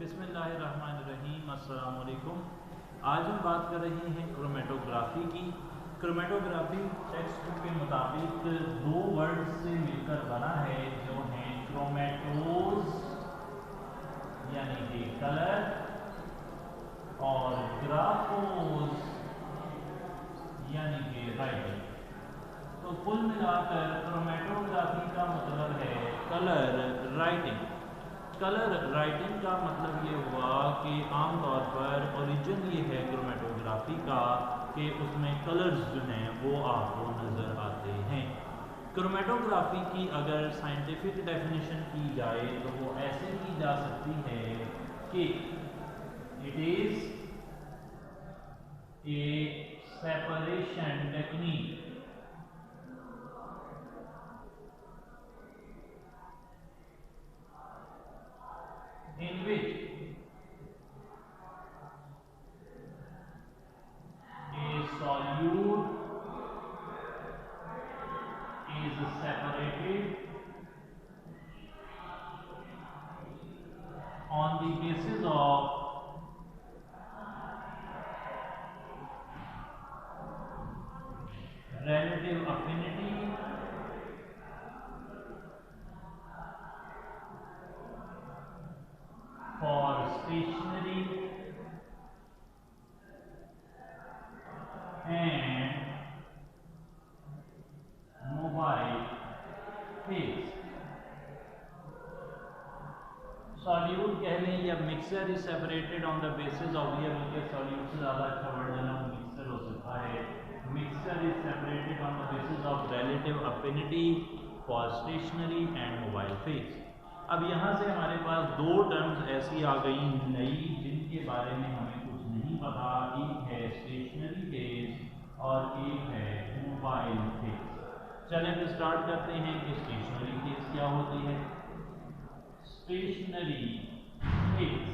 बिस्मिल्लाहिर्रहमानिर्रहीम, अस्सलाम वालेकुम। आज हम बात कर रहे हैं क्रोमेटोग्राफी की। क्रोमेटोग्राफी टेक्स्ट बुक के मुताबिक दो वर्ड से मिलकर बना है, जो हैं क्रोमेटोज यानी कि कलर और ग्राफोज यानी कि राइटिंग। तो कुल मिलाकर क्रोमेटोग्राफी का मतलब है कलर राइटिंग। कलर राइटिंग का मतलब ये हुआ कि आमतौर पर ओरिजिन ये है क्रोमेटोग्राफी का कि उसमें कलर्स जो हैं वो आपको नज़र आते हैं। क्रोमेटोग्राफी की अगर साइंटिफिक डेफिनेशन की जाए तो वो ऐसे की जा सकती है कि it is a separation technique in which a solute is separated on the basis of relative affinity for stationary and mobile phase। Solute कह लें या mixer is separated on the basis of, ये बल्कि सॉल्यूट से ज़्यादा अच्छा word है ना, मिक्सर हो सकता है। Mixer is separated on the basis of relative affinity for stationary and mobile phase. अब यहाँ से हमारे पास दो टर्म्स ऐसी आ गई नई जिनके बारे में हमें कुछ नहीं पता। एक है स्टेशनरी फेज और एक है मोबाइल फेज। चलें तो स्टार्ट करते हैं कि स्टेशनरी फेज क्या होती है। स्टेशनरी फेज,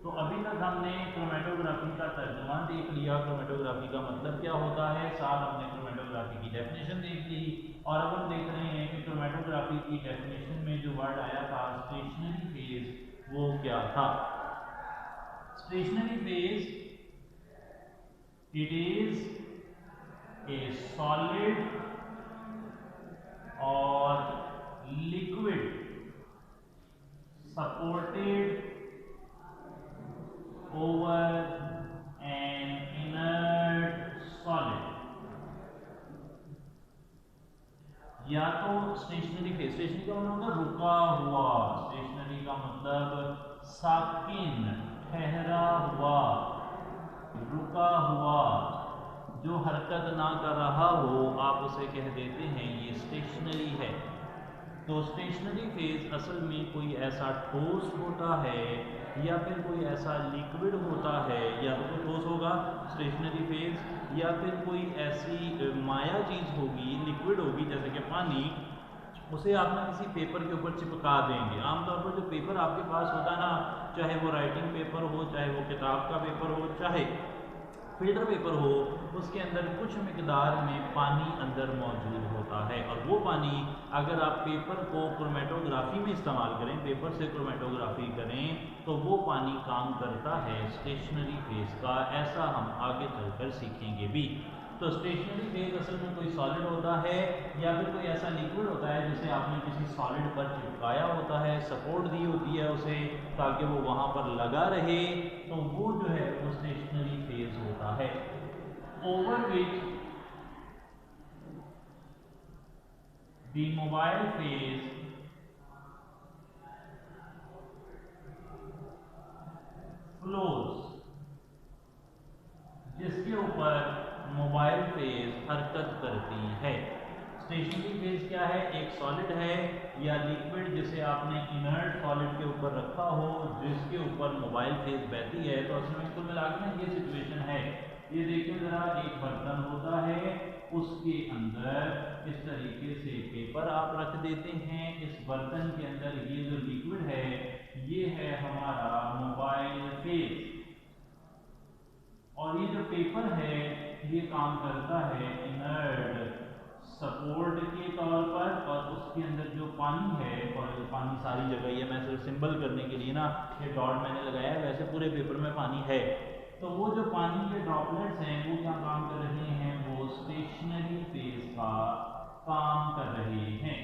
तो अभी तक हमने क्रोमेटोग्राफी का तर्जुमा देख लिया, क्रोमेटोग्राफी का मतलब क्या होता है, साथ हमने क्रोमेटोग्राफी की डेफिनेशन देख ली और अब हम देख रहे हैं कि क्रोमेटोग्राफी की डेफिनेशन में जो वर्ड आया था स्टेशनरी फेज, वो क्या था। Stationary phase, it is a solid और liquid supported over an inert solid। या तो स्टेशनरी फेज, स्टेशनरी का मतलब रुका हुआ, स्टेशनरी का मतलब साकिन, ठहरा हुआ, रुका हुआ, जो हरकत ना कर रहा हो आप उसे कह देते हैं ये स्टेशनरी है। तो स्टेशनरी फेज असल में कोई ऐसा ठोस होता है या फिर कोई ऐसा लिक्विड होता है, या तो कोई ठोस होगा स्टेशनरी फेज, या फिर कोई ऐसी माया चीज़ होगी, लिक्विड होगी जैसे कि पानी, उसे आप ना किसी पेपर के ऊपर चिपका देंगे। आमतौर पर जो पेपर आपके पास होता है ना, चाहे वो राइटिंग पेपर हो, चाहे वो किताब का पेपर हो, चाहे फिल्टर पेपर हो, उसके अंदर कुछ मिकदार में पानी अंदर मौजूद होता है और वो पानी अगर आप पेपर को क्रोमेटोग्राफी में इस्तेमाल करें, पेपर से क्रोमेटोग्राफी करें, तो वो पानी काम करता है स्टेशनरी फेज का। ऐसा हम आगे चलकर सीखेंगे भी। तो स्टेशनरी फेज असल में कोई सॉलिड होता है या फिर कोई ऐसा लिक्विड होता है जिसे आपने किसी सॉलिड पर चिपकाया होता है, सपोर्ट दी होती है उसे ताकि वो वहाँ पर लगा रहे, तो वो जो है वो स्टेशनरी फेज होता है। Over which the mobile phase flows, जिसके ऊपर मोबाइल फेज हरकत करती है। स्टेशनरी फेज क्या है, एक सॉलिड है या लिक्विड जिसे आपने इनर्ट सॉलिड के ऊपर रखा हो, जिसके ऊपर मोबाइल फेज बहती है। तो असल में कुल मिलाकर ये सिचुएशन है, ये देखिए जरा, एक बर्तन होता है, उसके अंदर इस तरीके से पेपर आप रख देते हैं, इस बर्तन के अंदर ये जो लिक्विड है ये है हमारा मोबाइल फेज, और ये जो पेपर है ये काम करता है इनर्ट सपोर्ट के तौर पर, और उसके अंदर जो पानी है, और पानी सारी जगह, ये मैं सिर्फ सिंबल करने के लिए ना ये डॉट मैंने लगाया है, वैसे पूरे पेपर में पानी है। तो वो जो पानी के ड्रॉपलेट्स हैं वो क्या काम कर रहे हैं, वो स्टेशनरी फेज का काम कर रहे हैं।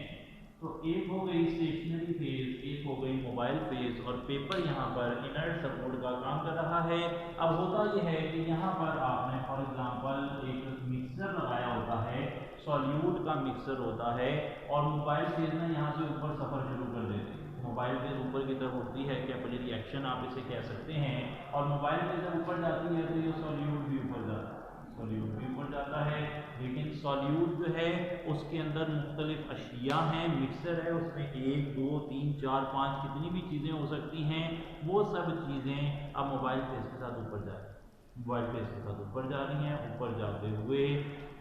तो एक हो गई स्टेशनरी फेज, एक हो गई मोबाइल फेज, और पेपर यहाँ पर इनर्ट सपोर्ट का काम कर रहा है। अब होता यह है कि यहाँ पर आपने फॉर एग्जांपल एक मिक्सर लगाया होता है, सॉल्यूट का मिक्सर होता है, और मोबाइल फेज में यहाँ से ऊपर सफ़र शुरू कर देते हैं। मोबाइल फेज ऊपर की तरफ उठती है, कैपिलरी रिएक्शन आप इसे कह सकते हैं, और मोबाइल फेज जब ऊपर जाती है तो ये सॉल्यूट भी ऊपर जाता है, सॉल्यूट भी ऊपर जाता है। लेकिन सॉल्यूट जो है उसके अंदर मुख्तलिफ अशिया हैं, मिक्सर है उसमें 1 2 3 4 5 कितनी भी चीज़ें हो सकती हैं, वो सब चीज़ें अब मोबाइल फेज के साथ ऊपर जा रही हैं, मोबाइल फेज के साथ ऊपर जा रही हैं। ऊपर जाते हुए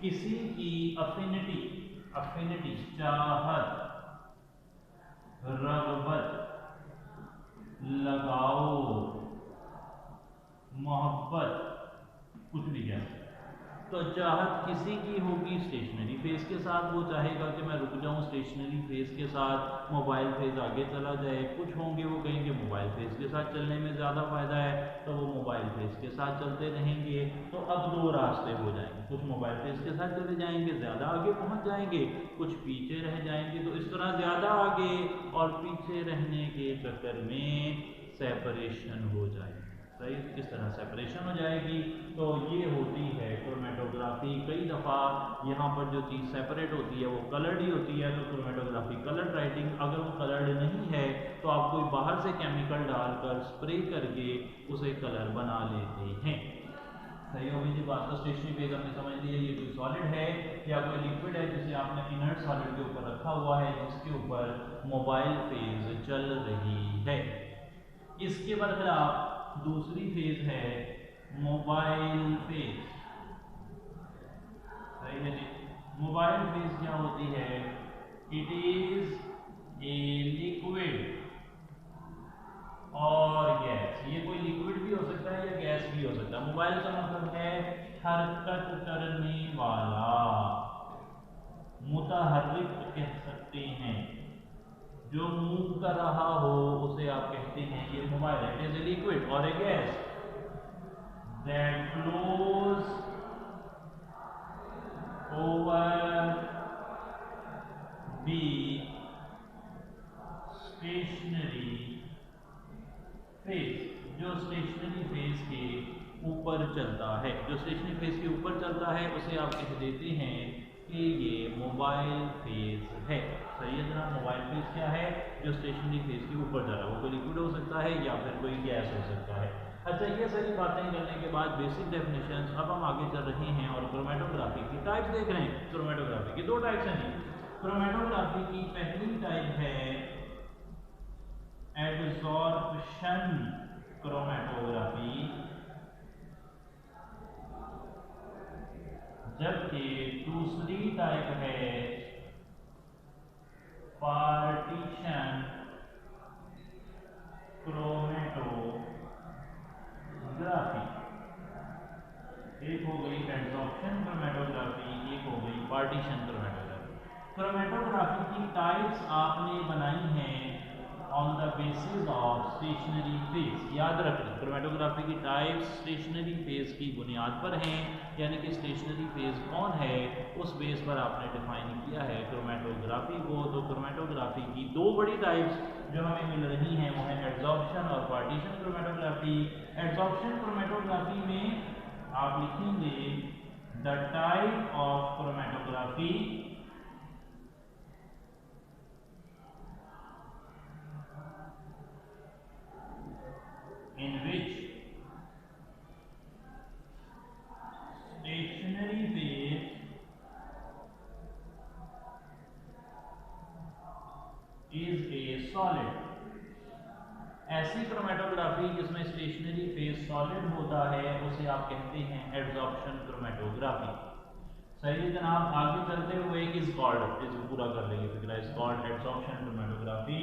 किसी की अफिनिटी, अफिनिटी चाहत, रग़बत, लगाओ, मोहब्बत, कुछ भी कह सकते। तो चाहत किसी की होगी स्टेशनरी फेज के साथ, वो चाहेगा कि मैं रुक जाऊं स्टेशनरी फेज के साथ, मोबाइल फेज आगे चला जाए। कुछ होंगे वो कहेंगे मोबाइल फेज के साथ चलने में ज़्यादा फ़ायदा है, तो वो मोबाइल फेज के साथ चलते रहेंगे। तो अब दो रास्ते हो जाएंगे, कुछ मोबाइल फेज के साथ चले जाएंगे, ज़्यादा आगे पहुंच जाएंगे, कुछ पीछे रह जाएंगे। तो इस तरह ज़्यादा आगे और पीछे रहने के चक्कर में सेपरेशन हो जाएगी। सही, किस तरह सेपरेशन हो जाएगी, तो ये होती है क्रोमेटोग्राफी। कई दफ़ा यहाँ पर जो चीज़ सेपरेट होती है वो कलर्ड ही होती है, तो क्रोमेटोग्राफी कलर्ड राइटिंग। अगर वो कलर्ड नहीं है तो आप कोई बाहर से केमिकल डालकर स्प्रे करके उसे कलर बना लेते हैं। सही होगी जी बात। तो स्टेशनरी फेज हमने समझ लिया, ये कोई सॉलिड है या कोई लिक्विड है जिसे आपने इनर्ट सॉलिड के ऊपर रखा हुआ है, जिसके ऊपर मोबाइल फेज चल रही है। इसके बरखिलाफ दूसरी फेज है मोबाइल फेज। सही है जी। मोबाइल फेज क्या होती है, इट इज ए लिक्विड और गैस। ये कोई लिक्विड भी हो सकता है या गैस भी हो सकता है। मोबाइल का मतलब है हरकत करने वाला, मुतहर्रिक कह सकते हैं, जो मूव कर रहा हो उसे आप कहते हैं ये मोबाइल है। इट इज ए लिक्विड और a gas that flows over the stationary phase, जो स्टेशनरी फेज के ऊपर चलता है। जो स्टेशनरी फेज के ऊपर चलता है उसे आप कह देते हैं कि ये मोबाइल फेज है। सही है जनाब। मोबाइल फेज क्या है, जो स्टेशनरी फेज के ऊपर जा रहा है, वो कोई लिक्विड हो सकता है या फिर कोई गैस हो सकता है। अच्छा, ये सारी बातें करने के बाद बेसिक डेफिनेशंस, अब हम आगे चल रहे हैं और क्रोमेटोग्राफी की टाइप्स देख रहे हैं। क्रोमेटोग्राफी की दो टाइप्स हैं। क्रोमेटोग्राफी की पहली टाइप है एब्जॉर्प्शन क्रोमेटोग्राफी, जबकि दूसरी टाइप है पार्टीशन क्रोमेटोग्राफी। एक हो गई एब्जॉर्प्शन क्रोमेटोग्राफी, एक हो गई पार्टीशन क्रोमेटोग्राफी। क्रोमेटोग्राफी की टाइप्स आपने बनाई हैं on the basis of stationary phase. याद रखना, क्रोमेटोग्राफी की टाइप्स स्टेशनरी फेज की बुनियाद पर हैं, यानी कि स्टेशनरी फेज कौन है उस बेस पर आपने डिफाइन किया है क्रोमेटोग्राफी को। तो क्रोमेटोग्राफी की दो बड़ी टाइप्स जो हमें मिल रही हैं वो है एब्जॉर्प्शन और पार्टीशन क्रोमेटोग्राफी। एब्जॉर्प्शन क्रोमेटोग्राफी में आप लिखेंगे the type of chromatography in which stationary phase is a solid। ऐसी क्रोमेटोग्राफी जिसमें स्टेशनरी फेज सॉलिड होता है उसे आप कहते हैं एब्जॉर्प्शन क्रोमेटोग्राफी। सही है जनाब। आगे चलते हुए इज कॉल्ड, इस पूरा कर लेंगे फिर, is called absorption chromatography.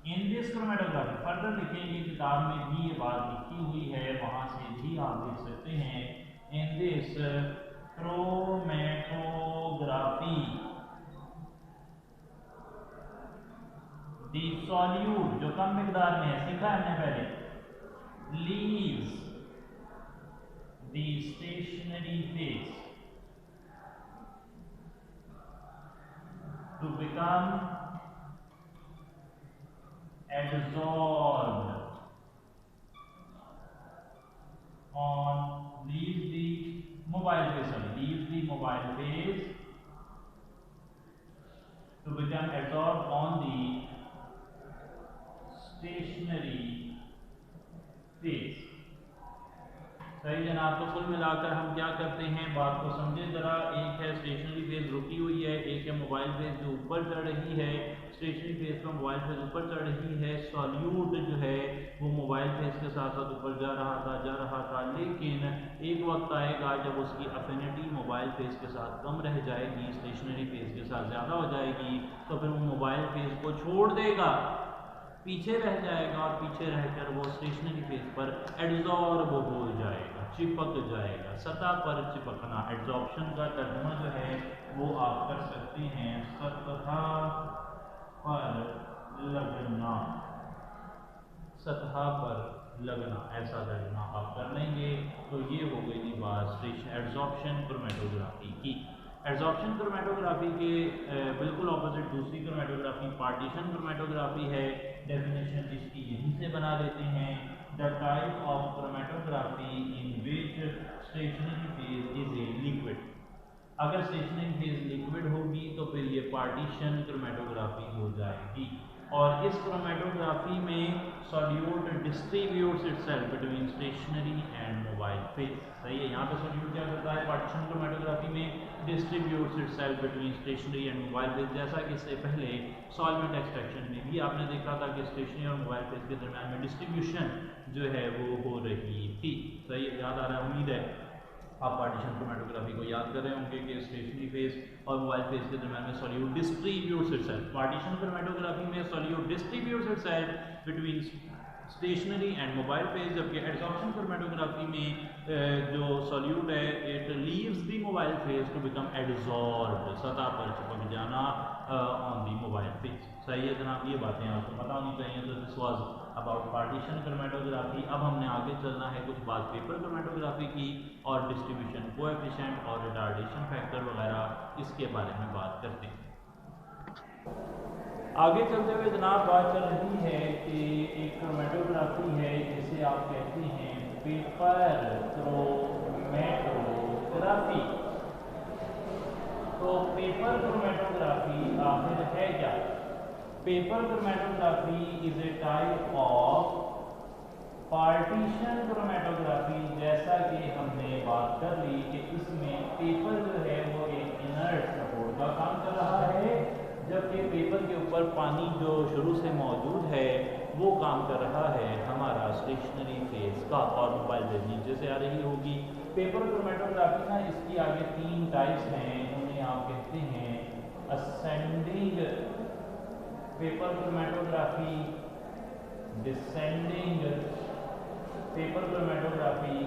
In this chromatography, further लिखेंगे किताब में भी ये बात लिखी हुई है, वहां से भी आप देख सकते हैं। In this chromatography the solute जो कम मिकदार में है, सीखा है हमने पहले, leaves the stationary phase to become adsorbed on leaves the mobile phase, leaves the mobile phase to become adsorbed on the stationary phase। सही जनाब। तो कुल मिलाकर हम क्या करते हैं, बात को समझे जरा। एक है स्टेशनरी फेज रुकी हुई है, एक है मोबाइल फेज जो ऊपर चढ़ रही है। स्टेशनरी फेज पर मोबाइल फेज ऊपर चढ़ रही है, सॉल्यूट जो है वो मोबाइल फेज के साथ साथ ऊपर जा रहा था, लेकिन एक वक्त आएगा जब उसकी अफिनिटी मोबाइल फेज के साथ कम रह जाएगी, स्टेशनरी फेज के साथ ज़्यादा हो जाएगी, तो फिर वो मोबाइल फेज को छोड़ देगा, पीछे रह जाएगा, और पीछे रहकर वो स्टेशनरी फेज पर एड्जॉर्ब हो जाएगा, चिपक जाएगा, सतह पर चिपकना। एड्जॉर्प्शन का तर्जुमा जो है वो आप कर सकते हैं सतह पर लगना, सतह पर लगना, ऐसा तर्जुमा आप कर लेंगे। तो ये हो गई थी बात एड्जॉर्प्शन क्रोमेटोग्राफी की। एड्जॉर्प्शन क्रोमेटोग्राफी के बिल्कुल ऑपोजिट दूसरी क्रोमेटोग्राफी पार्टीशन क्रोमेटोग्राफी है। डेफिनेशन इसकी यहीं से बना लेते हैं, the type of chromatography in which stationary phase is a liquid. अगर स्टेशनरी फेज लिक्विड होगी तो फिर ये पार्टीशन क्रोमेटोग्राफी हो जाएगी, और इस क्रोमेटोग्राफी में solute distributes itself between stationary and mobile phase. सही है, यहाँ पे सॉल्यूट क्या करता है, पार्टीशन क्रोमेटोग्राफी में distributes itself between stationary and mobile phase. जैसा कि इससे पहले सॉल्वेंट एक्सट्रैक्शन में भी आपने देखा था कि स्टेशनरी और मोबाइल फेज के दरमियान में डिस्ट्रीब्यूशन जो है वो हो रही थी। सही है, याद आ रहा है, उम्मीद है आप पार्टीशन क्रोमेटोग्राफी को याद कर रहे होंगे कि स्टेशनरी फेज और मोबाइल फेज के दरमियान में solute distributes itself. Partition chromatography में solute distributes itself between stationary and mobile phase, जबकि एड्जॉर्प्शन क्रोमेटोग्राफी में जो सॉल्यूट है it leaves the mobile phase to become adsorbed, सतह पर चिपक जाना ऑन द मोबाइल फेज। सही है जनाब, ये बातें आपको पता होनी चाहिए। तो this was about partition chromatography. अब हमने आगे चलना है कुछ बात पेपर क्रोमेटोग्राफी की, और डिस्ट्रीब्यूशन कोएफिशिएंट और रिटार्डेशन फैक्टर वगैरह इसके बारे में बात करते हैं। आगे चलते हुए जनाब बात चल रही है कि एक क्रोमेटोग्राफी है जिसे आप कहते हैं पेपर क्रोमेटोग्राफी। तो पेपर क्रोमेटोग्राफी आखिर है क्या? Paper chromatography is a type of partition chromatography. जैसा कि हमने बात कर ली कि इसमें पेपर जो है वो एक इनर्ट सपोर्ट का काम कर रहा है, जबकि पेपर के ऊपर पानी जो शुरू से मौजूद है वो काम कर रहा है हमारा स्टेशनरी फेज का, और मोबाइल फेज नीचे से आ रही होगी। पेपर क्रोमेटोग्राफी ना इसकी आगे 3 टाइप्स हैं, उन्हें आप कहते हैं ascending paper chromatography, descending paper chromatography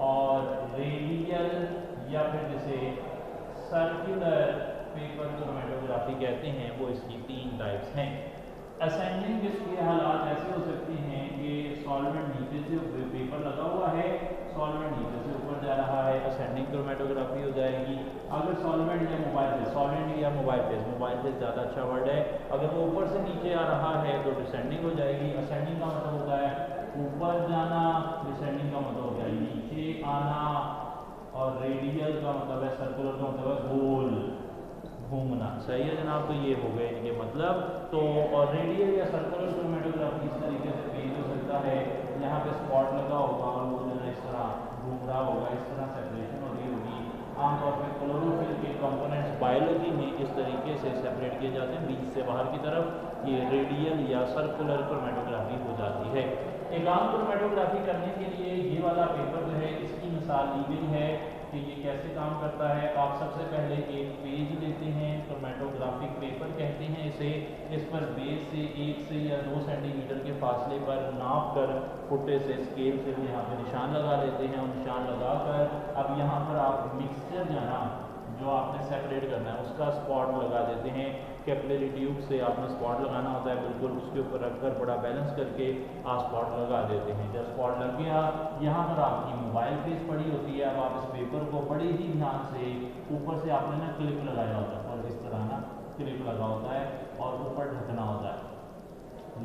और रेडियल या फिर जिसे सर्कुलर पेपर क्रोमेटोग्राफी कहते हैं। वो इसकी 3 टाइप्स हैं। असेंडिंग इसके हालात ऐसे हो सकते हैं कि सॉल्वेंट नीचे से पेपर लगा हुआ है, सॉल्वेंट नीचे से ऊपर जा रहा है, असेंडिंग क्रोमेटोग्राफी हो जाएगी। अगर सॉल्वेंट या मोबाइल फेज, सॉल्वेंट या मोबाइल फेज ज़्यादा अच्छा वर्ड है, अगर वो ऊपर से नीचे आ रहा है तो डिसेंडिंग हो जाएगी। असेंडिंग का मतलब होता है ऊपर जाना, डिसेंडिंग का मतलब होता है नीचे आना, और रेडियल का मतलब है, सर्कुलर का मतलब है गोल घूमना। सही है जनाब, तो ये हो गए इनके मतलब। तो और रेडियल या सर्कुलर क्रोमेटोग्राफी इस तरीके से पेज हो सकता है, यहाँ पे स्पॉट लगा होगा और वो जो है इस तरह घूम रहा होगा, इस तरह सेपरेशन हो रही होगी। आमतौर पर क्लोरोफिल के कंपोनेंट्स बायोलॉजी में इस तरीके से सेपरेट किए जाते हैं, बीच से बाहर की तरफ। ये रेडियल या सर्कुलर क्रोमेटोग्राफी हो जाती है। एक आम क्रोमेटोग्राफी करने के लिए ये वाला पेपर जो है इसकी मिसाल ली गई है कि ये कैसे काम करता है। आप सबसे पहले एक पेज लेते हैं, क्रोमेटोग्राफिक पेपर कहते हैं इसे। इस पर बेस से 1 से या 2 सेंटीमीटर के फासले पर नाप कर पुट्टे से स्केल से यहाँ पे निशान लगा लेते हैं, और निशान लगाकर अब यहाँ पर आप मिक्सचर जो है ना, जो आपने सेपरेट करना है उसका स्पॉट लगा देते हैं। कैपिलरी ट्यूब से आपने स्पॉट लगाना होता है, बिल्कुल उसके ऊपर रखकर बड़ा बैलेंस करके आप स्पॉट लगा देते हैं। जब स्पॉट लग गया, यहाँ पर आपकी मोबाइल फेस पड़ी होती है। अब आप इस पेपर को बड़े ही ध्यान से ऊपर से आपने ना क्लिप लगाया होता है, और इस तरह ना क्लिप लगा होता है और ऊपर ढकना होता है।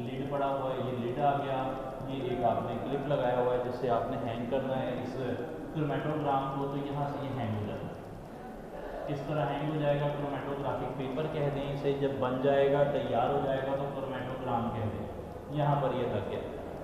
लिड पड़ा हुआ है, ये लिड आ गया, ये एक आपने क्लिप लगाया हुआ है जिससे आपने हैंग करना है इस क्रोमेटोग्राम को। तो यहाँ से ये हैंग हो जाता है, इस तरह हैंग हो जाएगा। क्रोमेटोग्राफिक पेपर कह दें इसे। जब बन जाएगा, तैयार हो जाएगा तो क्रोमेटोग्राम कह दें। यहाँ पर ये लग गया।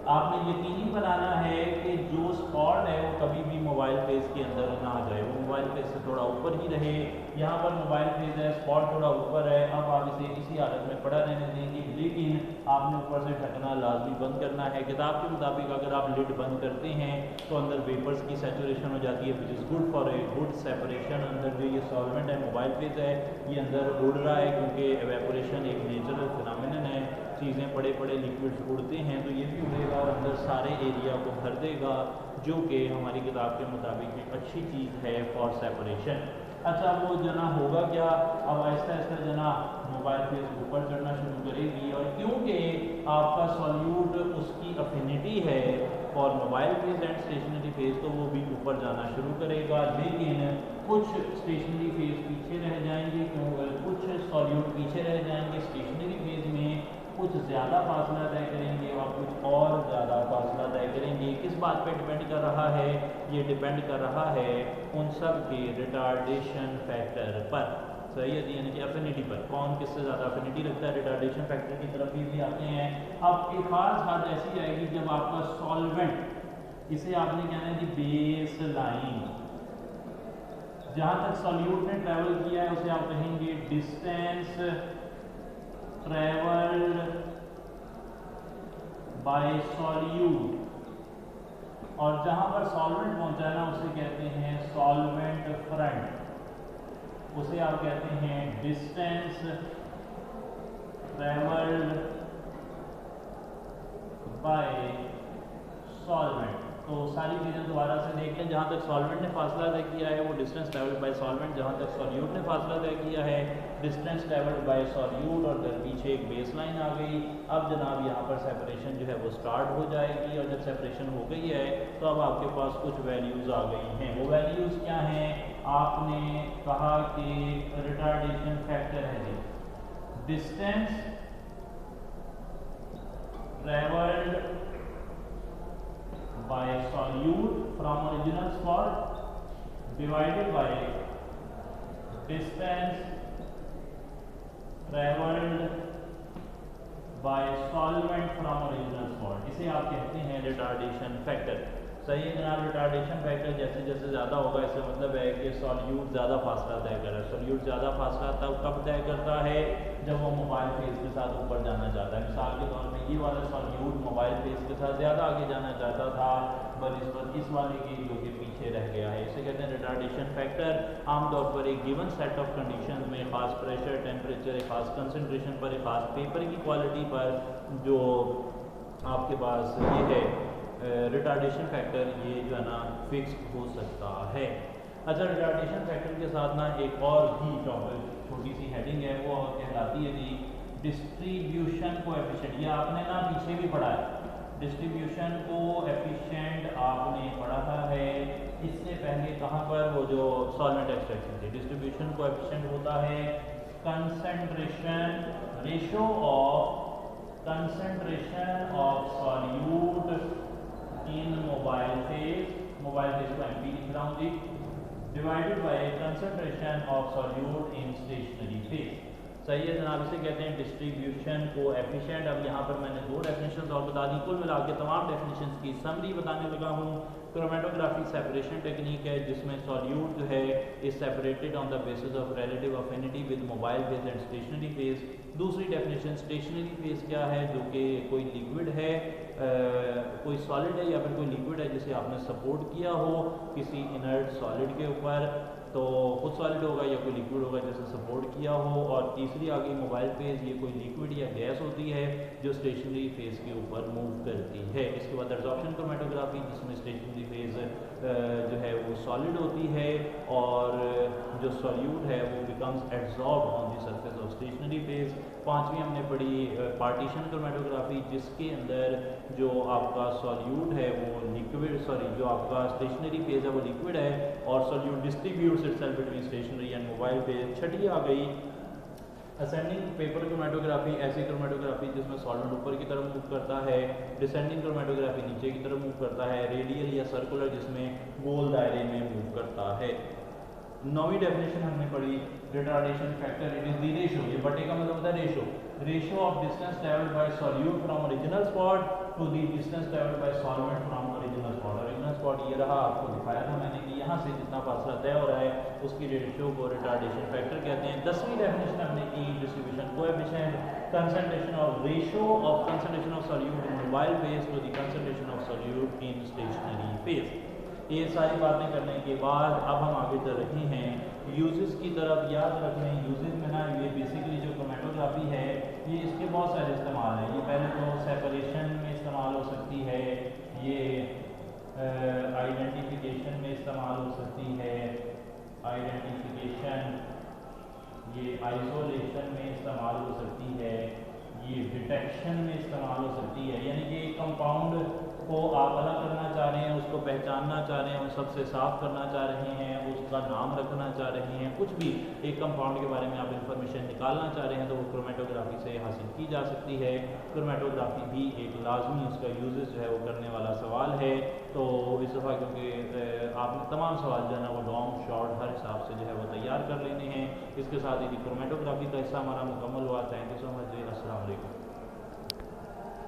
आपने यकीनी बनाना है कि जो स्पॉट है वो कभी भी मोबाइल फेस के अंदर ना आ जाए, वो मोबाइल फेस से थोड़ा ऊपर ही रहे। यहाँ पर मोबाइल फेस है, स्पॉट थोड़ा ऊपर है। अब आप इसे इसी हालत में पड़ा रहने देंगे, लेकिन आपने ऊपर से ढकना लाजमी बंद करना है। किताब के मुताबिक अगर आप लिड बंद करते हैं तो अंदर वेपर्स की सैचुरेशन हो जाती है, which is good for a good separation. अंदर जो ये सॉल्वेंट है, मोबाइल फेस है, ये अंदर उड़ रहा है क्योंकि एवेपोरेशन एक नेचुरल फिनोमिनन है। चीज़ें बड़े बड़े लिक्विड्स उड़ते हैं तो ये भी उड़ेगा और अंदर सारे एरिया को भर देगा, जो कि हमारी किताब के मुताबिक एक अच्छी चीज़ है फॉर सेपरेशन। अच्छा, वो जना होगा क्या? अब आहिस्ता आहिस्ता जना मोबाइल फेस ऊपर चढ़ना शुरू करेगी, और क्योंकि आपका सॉल्यूट उसकी अफिनिटी है for mobile phase and stationary phase, तो वो भी ऊपर जाना शुरू करेगा। लेकिन कुछ स्टेशनरी फेस पीछे रह जाएंगे, क्योंकि कुछ सॉल्यूट पीछे रह जाएंगे स्टेशनरी फेस में, कुछ ज़्यादा फासला तय करेंगे और कुछ और ज़्यादा फासला तय करेंगे। किस बात पे डिपेंड कर रहा है? ये डिपेंड कर रहा है उन सब के रिटार्डेशन फैक्टर पर। सही है, यानी कि अफिनिटी पर, कौन किससे ज़्यादा अफिनिटी रखता है। रिटार्डेशन फैक्टर की तरफ भी आते हैं। अब एक खास हद ऐसी आएगी जब आपका सॉल्वेंट, इसे आपने कहना है कि बेस लाइन, जहाँ तक सॉल्यूट ने ट्रैवल किया है उसे आप कहेंगे डिस्टेंस ट्रेवल्ड बाय सॉल्यूट, और जहां पर सॉल्वेंट पहुंचा है ना उसे कहते हैं सॉल्वेंट फ्रंट, उसे आप कहते हैं डिस्टेंस ट्रेवल्ड बाय सॉल्वेंट। तो सारी चीज़ें दोबारा से देख लें। जहाँ तक सॉल्वेंट ने फासला तय किया है वो डिस्टेंस ट्रैवल्ड बाय सॉल्वेंट, जहाँ तक सॉल्यूट ने फासला तय किया है डिस्टेंस ट्रैवल्ड बाय सॉल्यूट, और फिर पीछे एक बेस लाइन आ गई। अब जनाब यहाँ पर सेपरेशन जो है वो स्टार्ट हो जाएगी, और जब सेपरेशन हो गई है तो अब आपके पास कुछ वैल्यूज़ आ गई हैं। वो वैल्यूज़ क्या हैं? आपने कहा कि रिटार्डेशन फैक्टर है जी, distance travelled by solute from original spot divided by distance traveled by solvent from original spot, इसे आप कहते हैं रिटार्डेशन फैक्टर। सही है जनाब। रिटार्डेशन फैक्टर जैसे जैसे ज़्यादा होगा, इसका मतलब है कि सॉल्यूट ज़्यादा फासला तय कर रहा है। सॉल्यूट ज़्यादा फासला तब कब तय करता है? जब वो मोबाइल फेस के साथ ऊपर जाना चाहता है। मिसाल के तौर पे ये वाला सॉल्यूट मोबाइल फेस के साथ ज़्यादा आगे जाना चाहता था बनिस्बत इस वाले के जो कि पीछे रह गया है, इसे कहते हैं रिटार्डेशन फैक्टर। आमतौर पर एक गिवन सेट ऑफ कंडीशन में ख़ास प्रेशर, टेम्परेचर, एक ख़ास कंसनट्रेशन पर, एक ख़ास पेपर की क्वालिटी पर जो आपके पास ये है रिटार्डेशन फैक्टर, ये जो है ना फिक्स हो सकता है। अच्छा, रिटार्डेशन फैक्टर के साथ ना एक और ही टॉपिक, छोटी सी हेडिंग है, वो कहलाती है जी डिस्ट्रीब्यूशन कोएफिशिएंट। ये आपने ना पीछे भी पढ़ा है, डिस्ट्रीब्यूशन कोएफिशिएंट आपने पढ़ा है इससे पहले कहाँ पर, वो जो सॉल्वेंट एक्सट्रैक्शन थी। डिस्ट्रीब्यूशन कोएफिशिएंट होता है concentration ratio of solute in mobile phase को MP लिख रहा हूँ जी, divided by concentration of solute in stationary phase. सही है जनाब, इसे कहते हैं डिस्ट्रीब्यूशन कोएफिशिएंट। अब यहाँ पर मैंने 2 डेफिनेशंस और बता दी, कुल मिला के तमाम डेफिनेशंस की समरी बताने लगा हूँ। क्रोमेटोग्राफिक सेपरेशन टेक्निक है जिसमें सॉल्यूट जो है is separated on the basis of relative affinity with mobile phase and stationary phase. दूसरी डेफिनेशन स्टेशनरी फेस क्या है, जो कि कोई लिक्विड है कोई सॉलिड है या फिर कोई लिक्विड है जिसे आपने सपोर्ट किया हो किसी इनर्ट सॉलिड के ऊपर, तो खुद सॉलिड होगा या कोई लिक्विड होगा जैसे सपोर्ट किया हो। और तीसरी आ गई मोबाइल फेज़, ये कोई लिक्विड या गैस होती है जो स्टेशनरी फेज़ के ऊपर मूव करती है। इसके बाद एब्जॉर्प्शन क्रोमेटोग्राफी जिसमें स्टेशनरी फेज़ जो है वो सॉलिड होती है और जो सॉल्यूट है वो becomes absorb on the surface of stationary phase. पांचवी हमने पढ़ी पार्टीशन क्रोमेटोग्राफी जिसके अंदर जो आपका सॉल्यूट है वो लिक्विड जो आपका स्टेशनरी फेज़ है वो लिक्विड है और solute distributes itself between stationary and mobile phase. छठी आ गई असेंडिंग पेपर क्रोमेटोग्राफी, ऐसी क्रोमेटोग्राफी जिसमें सॉलिड ऊपर की तरफ मूव करता है। डिसेंडिंग क्रोमेटोग्राफी नीचे की तरफ मूव करता है। रेडियल या सर्कुलर जिसमें गोल दायरे में मूव करता है। नौवीं डेफिनेशन हमने पढ़ी retardation factor, it is the ratio, ये बटे का मतलब होता है ratio, ratio of distance travelled by solute from original spot to the distance travelled by solvent from original spot. Original spot ये रहा, आपको दिखाया था मैंने कि यहाँ से जितना फासला तय हो रहा है उसकी रेशो को रिटार्डेशन फैक्टर कहते हैं। 10वीं डेफिनेशन हमने की distribution coefficient, concentration of ratio of concentration of solute in mobile phase to the concentration of solute in stationary phase. ये सारी बातें करने के बाद अब हम आगे चल रहे हैं यूजेस की तरफ। याद रखें यूजेस में ना ये बेसिकली जो क्रोमेटोग्राफी है ये इसके बहुत सारे इस्तेमाल हैं। ये पहले तो सेपरेशन में इस्तेमाल हो सकती है, ये आइडेंटिफिकेशन में इस्तेमाल हो सकती है, आइडेंटिफिकेशन, ये आइसोलेशन में इस्तेमाल हो सकती है, ये डिटेक्शन में इस्तेमाल हो सकती है। यानी कि कंपाउंड को आप अलग करना चाह रहे हैं, उसको पहचानना चाह रहे हैं, उन सबसे साफ करना चाह रहे हैं, उसका नाम रखना चाह रहे हैं, कुछ भी एक कंपाउंड के बारे में आप इंफॉर्मेशन निकालना चाह रहे हैं तो वो क्रोमेटोग्राफी से हासिल की जा सकती है। क्रोमेटोग्राफी भी एक लाजमी उसका यूजेस जो है वो करने वाला सवाल है। तो इस दफ़ा क्योंकि आपने तमाम सवाल जो है ना वो लॉन्ग शॉर्ट हर हिसाब से जो है वो तैयार कर लेने हैं। इसके साथ ही क्रोमेटोग्राफी का हिस्सा हमारा मुकम्मल हुआ। थैंक यू सो मच जी, अस्सलाम वालेकुम।